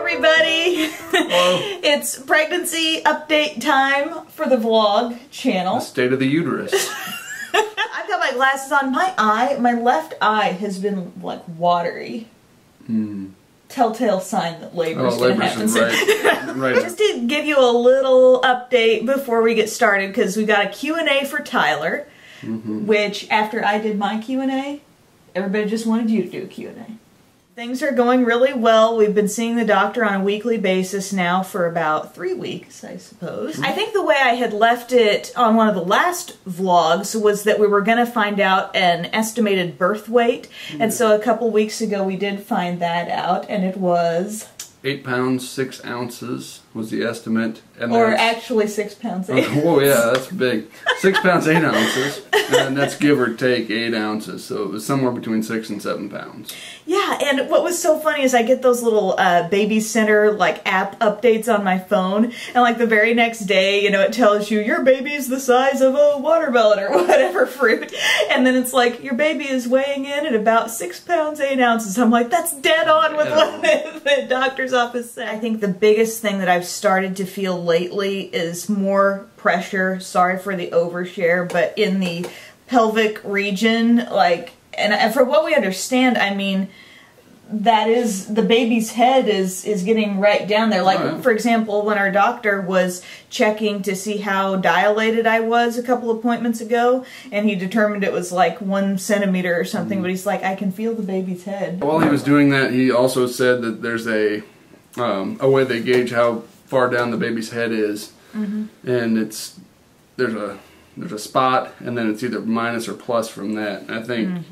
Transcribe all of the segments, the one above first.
everybody! Hello. It's pregnancy update time for the vlog channel. The state of the uterus. I've got my glasses on. My left eye has been like watery. Telltale sign that labor's gonna happen soon. Right. Just to give you a little update before we get started, because we got a Q&A for Tyler, which after I did my Q&A, everybody just wanted you to do a Q&A. Things are going really well. We've been seeing the doctor on a weekly basis now for about 3 weeks, I suppose. I think the way I had left it on one of the last vlogs was that we were going to find out an estimated birth weight. And so a couple weeks ago we did find that out, and it was 8 pounds 6 ounces was the estimate. And or actually 6 pounds 8 ounces. Oh yeah, that's big. 6 pounds 8 ounces, and that's give or take 8 ounces. So it was somewhere between 6 and 7 pounds. Yeah, and what was so funny is I get those little baby center like app updates on my phone, and like the very next day, you know, it tells you your baby's the size of a watermelon or whatever fruit, and then it's like your baby is weighing in at about 6 pounds 8 ounces. I'm like, that's dead on with what the doctor's office said. I think the biggest thing that I've started to feel lately is more pressure. Sorry for the overshare, but in the pelvic region, like. And for what we understand, I mean, that is, the baby's head is getting right down there. Like, for example, when our doctor was checking to see how dilated I was a couple appointments ago, and he determined it was like 1 centimeter or something, but he's like, I can feel the baby's head. While he was doing that, he also said that there's a way they gauge how far down the baby's head is, and there's a spot, and then it's either minus or plus from that. And I think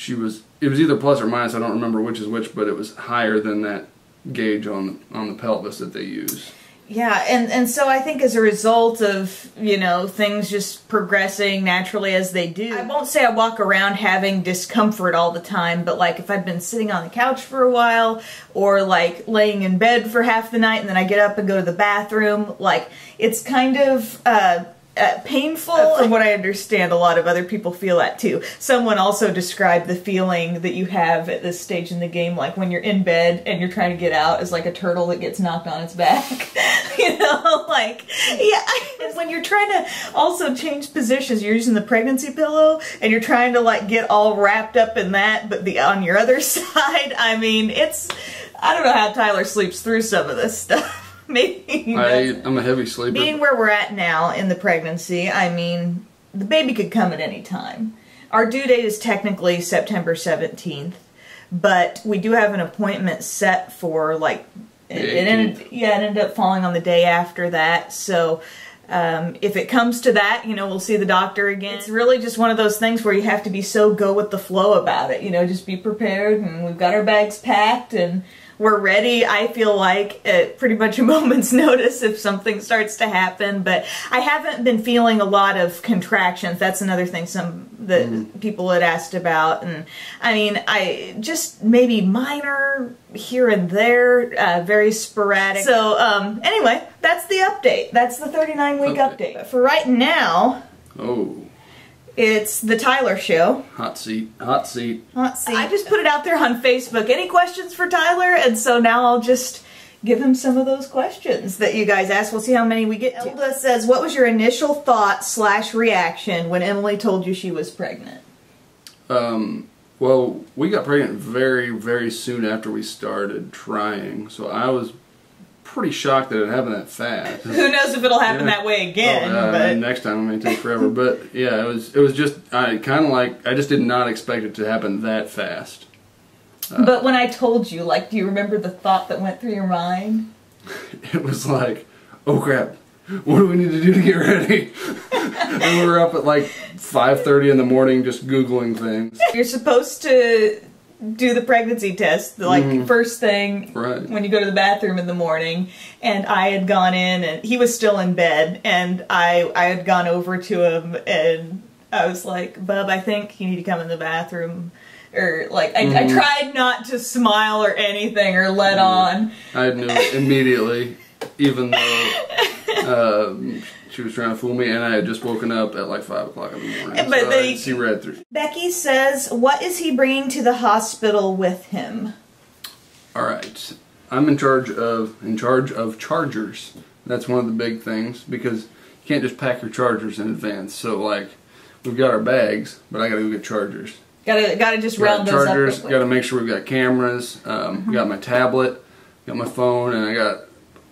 it was either plus or minus, I don't remember which is which, but it was higher than that gauge on the pelvis that they use. Yeah, and so I think as a result of, you know, things just progressing naturally as they do, I won't say I walk around having discomfort all the time, but like if I've been sitting on the couch for a while, or like laying in bed for half the night and then I get up and go to the bathroom, like it's kind of painful. From what I understand, a lot of other people feel that too. Someone also described the feeling that you have at this stage in the game, like when you're in bed and you're trying to get out, as like a turtle that gets knocked on its back. You know, like, yeah. And when you're trying to also change positions, you're using the pregnancy pillow and you're trying to like get all wrapped up in that, but on your other side, I mean, I don't know how Tyler sleeps through some of this stuff. Maybe I'm a heavy sleeper. Being where we're at now in the pregnancy, I mean, the baby could come at any time. Our due date is technically September 17th, but we do have an appointment set for like, it ended up falling on the day after that, so if it comes to that, you know, we'll see the doctor again. It's really just one of those things where you have to be so go with the flow about it, you know, just be prepared, and we've got our bags packed and we're ready, I feel like, at pretty much a moment's notice if something starts to happen. But I haven't been feeling a lot of contractions. That's another thing that people had asked about. And I mean, I just maybe minor here and there, very sporadic. So anyway, that's the update. That's the 39-week update. But for right now, it's the Tyler show. Hot seat, hot seat. Hot seat. I just put it out there on Facebook. Any questions for Tyler? And so now I'll just give him some of those questions that you guys asked. We'll see how many we get to. Elda says, what was your initial thought / reaction when Emily told you she was pregnant? Well, we got pregnant very, very soon after we started trying. So I was pretty shocked that it happened that fast. Who knows if it'll happen that way again? But next time it may take forever. But yeah, it was just I just did not expect it to happen that fast. But when I told you, like, do you remember the thought that went through your mind? It was like, oh crap, what do we need to do to get ready? And we were up at like 5:30 in the morning just Googling things. You're supposed to do the pregnancy test, like first thing when you go to the bathroom in the morning, and I had gone in and he was still in bed, and I had gone over to him and I was like, Bub, I think you need to come in the bathroom, or like I tried not to smile or anything or let on. I knew immediately, even though she was trying to fool me, and I had just woken up at like 5 o'clock in the morning. But so she read through. Becky says, what is he bringing to the hospital with him? Alright. I'm in charge of chargers. That's one of the big things, because you can't just pack your chargers in advance. So like, we've got our bags, but I gotta go get chargers. Gotta just round those chargers, up. Gotta make sure we've got cameras. Got my tablet, got my phone, and I got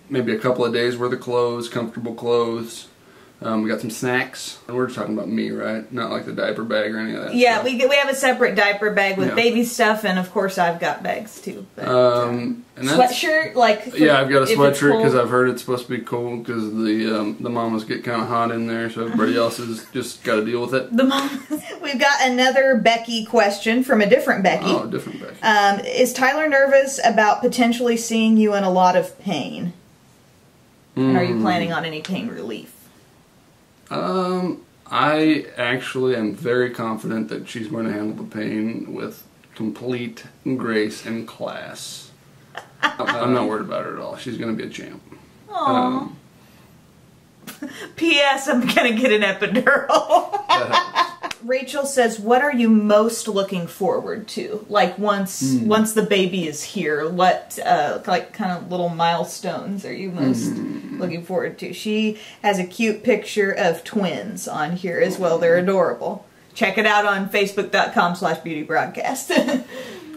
maybe a couple of days worth of clothes, comfortable clothes. We got some snacks. And we're talking about me, right? Not like the diaper bag or any of that. Yeah, stuff. we have a separate diaper bag with baby stuff, and of course I've got bags too. But, and sweatshirt, like yeah, I've got a sweatshirt because I've heard it's supposed to be cold because the mamas get kind of hot in there, so everybody else has just got to deal with it. The mamas. We've got another Becky question from a different Becky. Oh, different Becky. Is Tyler nervous about potentially seeing you in a lot of pain? And are you planning on any pain relief? I actually am very confident that she's going to handle the pain with complete grace and class. I'm not worried about her at all. She's going to be a champ. Aww. P.S. I'm going to get an epidural. Rachel says, what are you most looking forward to? Like once the baby is here, what like kind of little milestones are you most looking forward to? She has a cute picture of twins on here as well. They're adorable. Check it out on facebook.com/beautyvlogcast.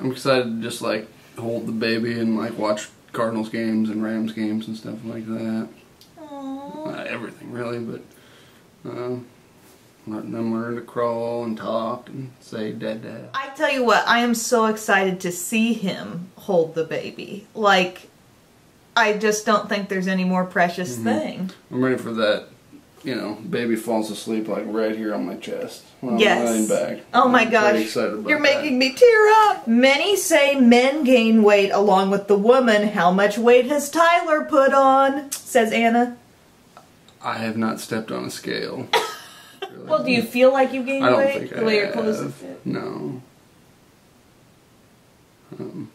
I'm excited to just like hold the baby and like watch Cardinals games and Rams games and stuff like that. Aww. Everything really, but letting them learn to crawl and talk and say dad. I tell you what, I am so excited to see him hold the baby. Like, I just don't think there's any more precious thing. I'm ready for that, you know, baby falls asleep like right here on my chest when I'm Yes. lying back. Oh my gosh, excited about you're making me tear up. Many say men gain weight along with the woman. How much weight has Tyler put on? Says Anna. I have not stepped on a scale. Really. Well, do you feel like you gained I don't weight? think The way your clothes fit? No. I'm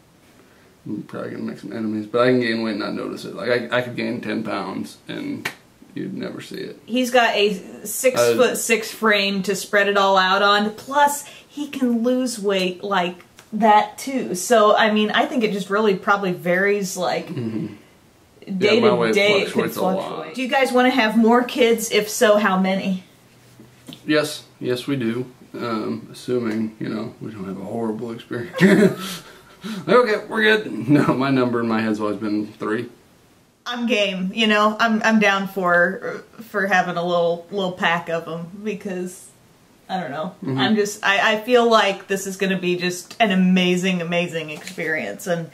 probably going to make some enemies, but I can gain weight and not notice it. Like, I could gain 10 pounds and you'd never see it. He's got a 6'6" frame to spread it all out on, plus he can lose weight like that too. So, I mean, I think it just really probably varies like day to day. It could fluctuate. Do you guys want to have more kids? If so, how many? Yes, we do. Assuming, you know, we don't have a horrible experience. Okay, we're good. No, my number in my head's always been 3. I'm game. You know, I'm down for having a little pack of them because I don't know. I feel like this is going to be just an amazing experience, and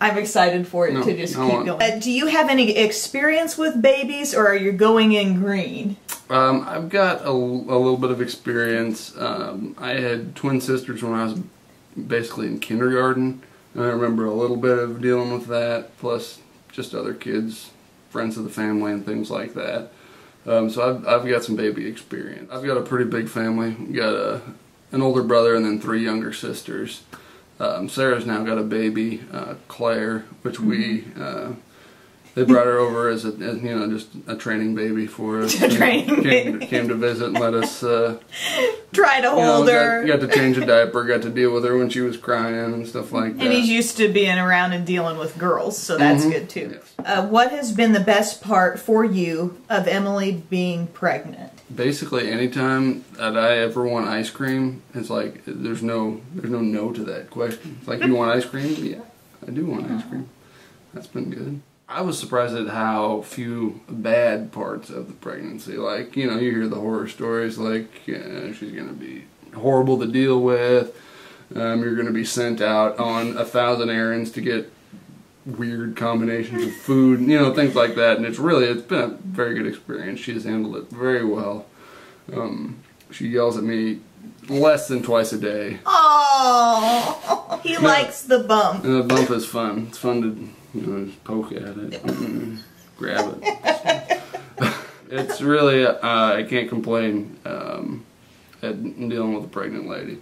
I'm excited for it to just keep going. Do you have any experience with babies, or are you going in green? I've got a little bit of experience. I had twin sisters when I was basically in kindergarten, and I remember a little bit of dealing with that, plus just other kids, friends of the family, and things like that. So I've got some baby experience. I've got a pretty big family. Got an older brother and then 3 younger sisters. Sarah's now got a baby, Claire, which they brought her over as you know, just a training baby for us. Came to visit and let us try to hold her. Got to change a diaper, got to deal with her when she was crying and stuff like that. And he's used to being around and dealing with girls, so that's good too. Yes. What has been the best part for you of Emily being pregnant? Basically, anytime that I ever want ice cream, it's like there's no no to that question. It's like, you want ice cream? Yeah, I do want ice cream. That's been good. I was surprised at how few bad parts of the pregnancy. Like, you know, you hear the horror stories like she's going to be horrible to deal with. You're going to be sent out on 1,000 errands to get weird combinations of food, you know, things like that. And it's been a very good experience. She has handled it very well. She yells at me less than twice a day. Oh, he likes the bump. And the bump is fun. It's fun to, you know, just poke at it, grab it. It's really, I can't complain at dealing with a pregnant lady.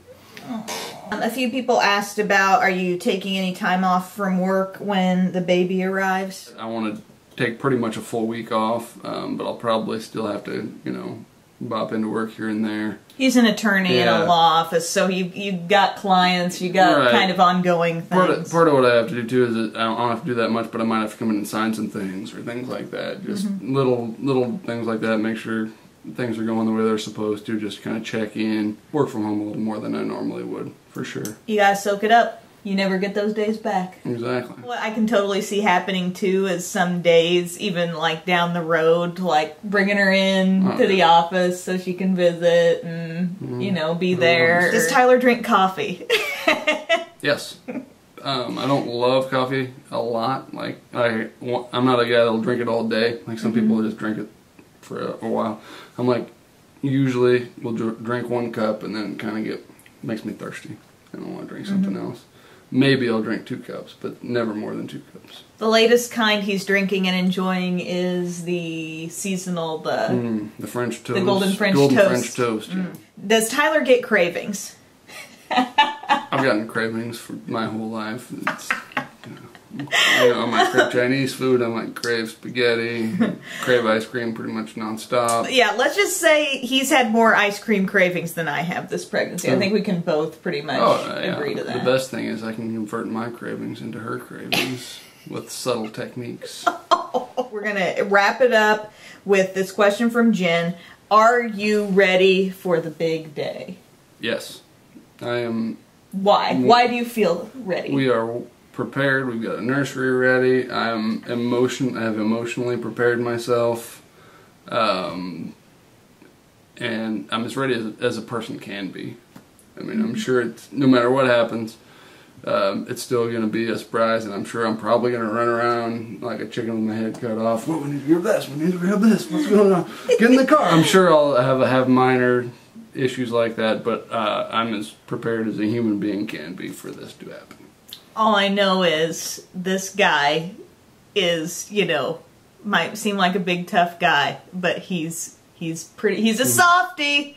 A few people asked about, are you taking any time off from work when the baby arrives? I want to take pretty much a full week off, but I'll probably still have to, you know, bop into work here and there. He's an attorney in a law office, so you got clients, you got kind of ongoing things. Part of what I have to do too is that I don't have to do that much, but I might have to come in and sign some things or things like that. Just little things like that. Make sure things are going the way they're supposed to. Just kind of check in. Work from home a little more than I normally would, for sure. You gotta soak it up. You never get those days back. Exactly. What I can totally see happening too is some days, even like down the road, like bringing her in to the office so she can visit and, you know, be there. Does Tyler drink coffee? Yes. I don't love coffee a lot. Like, I'm not a guy that'll drink it all day. Like some people just drink it for a while. I'm like, usually we'll drink 1 cup and then kind of makes me thirsty. I don't want to drink something else. Maybe I'll drink 2 cups, but never more than 2 cups. The latest kind he's drinking and enjoying is the seasonal, the French toast. The golden French toast. Yeah. Does Tyler get cravings? I've gotten cravings for my whole life. It's, I might crave Chinese food, I might crave spaghetti, crave ice cream pretty much nonstop. Yeah, let's just say he's had more ice cream cravings than I have this pregnancy. I think we can both pretty much agree to that. The best thing is I can convert my cravings into her cravings with subtle techniques. We're going to wrap it up with this question from Jen. Are you ready for the big day? Yes, I am. Why? Why do you feel ready? We are prepared. We've got a nursery ready. I have emotionally prepared myself, and I'm as ready as a person can be. I mean, I'm sure no matter what happens, it's still going to be a surprise, and I'm sure I'm probably going to run around like a chicken with my head cut off. Whoa, we need to grab this. We need to grab this. What's going on? Get in the car. I'm sure I'll have minor issues like that, but I'm as prepared as a human being can be for this to happen. All I know is this guy is, you know, might seem like a big tough guy, but he's a softie.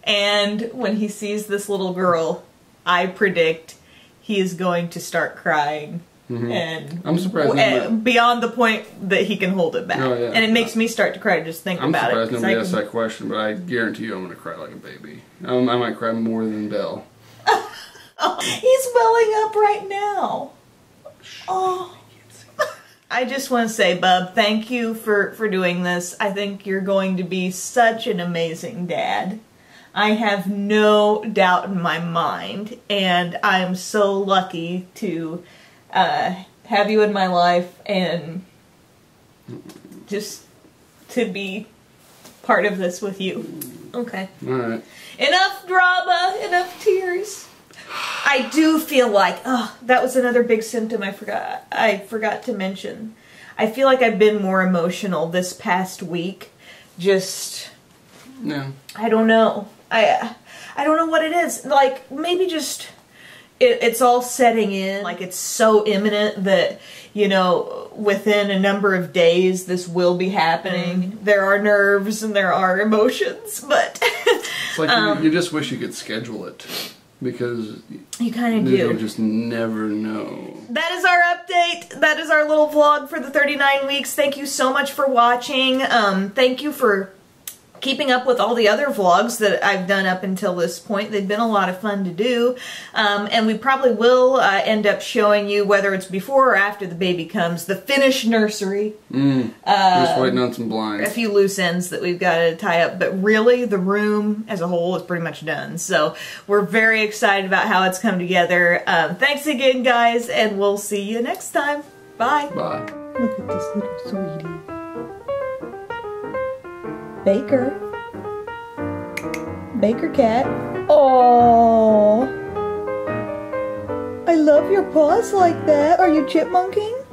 And when he sees this little girl, I predict he is going to start crying. And I'm surprised beyond the point that he can hold it back. Oh, yeah. And it makes me start to cry to just think about it. I'm surprised nobody asked that question, but I guarantee you I'm going to cry like a baby. I might cry more than Belle. Oh, he's welling up right now. Oh. I just want to say, Bub, thank you for doing this. I think you're going to be such an amazing dad. I have no doubt in my mind, and I'm so lucky to have you in my life and just to be part of this with you. Okay. All right. Enough drama, enough tears. I do feel like, that was another big symptom I forgot to mention. I feel like I've been more emotional this past week. Just, I don't know. I don't know what it is. Like, maybe just, it's all setting in. Like, it's so imminent that, you know, within a number of days, this will be happening. There are nerves and there are emotions, but... It's like you just wish you could schedule it. Because you kind of do. You just never know. That is our update. That is our little vlog for the 39 weeks. Thank you so much for watching. Thank you for keeping up with all the other vlogs that I've done up until this point. They've been a lot of fun to do. And we probably will end up showing you, whether it's before or after the baby comes, the finished nursery. Just waiting on some blinds. A few loose ends that we've got to tie up. But really, the room as a whole is pretty much done. So we're very excited about how it's come together. Thanks again, guys, and we'll see you next time. Bye. Bye. Look at this little sweetie. Baker. Baker cat. Oh, I love your paws like that. Are you chipmunking?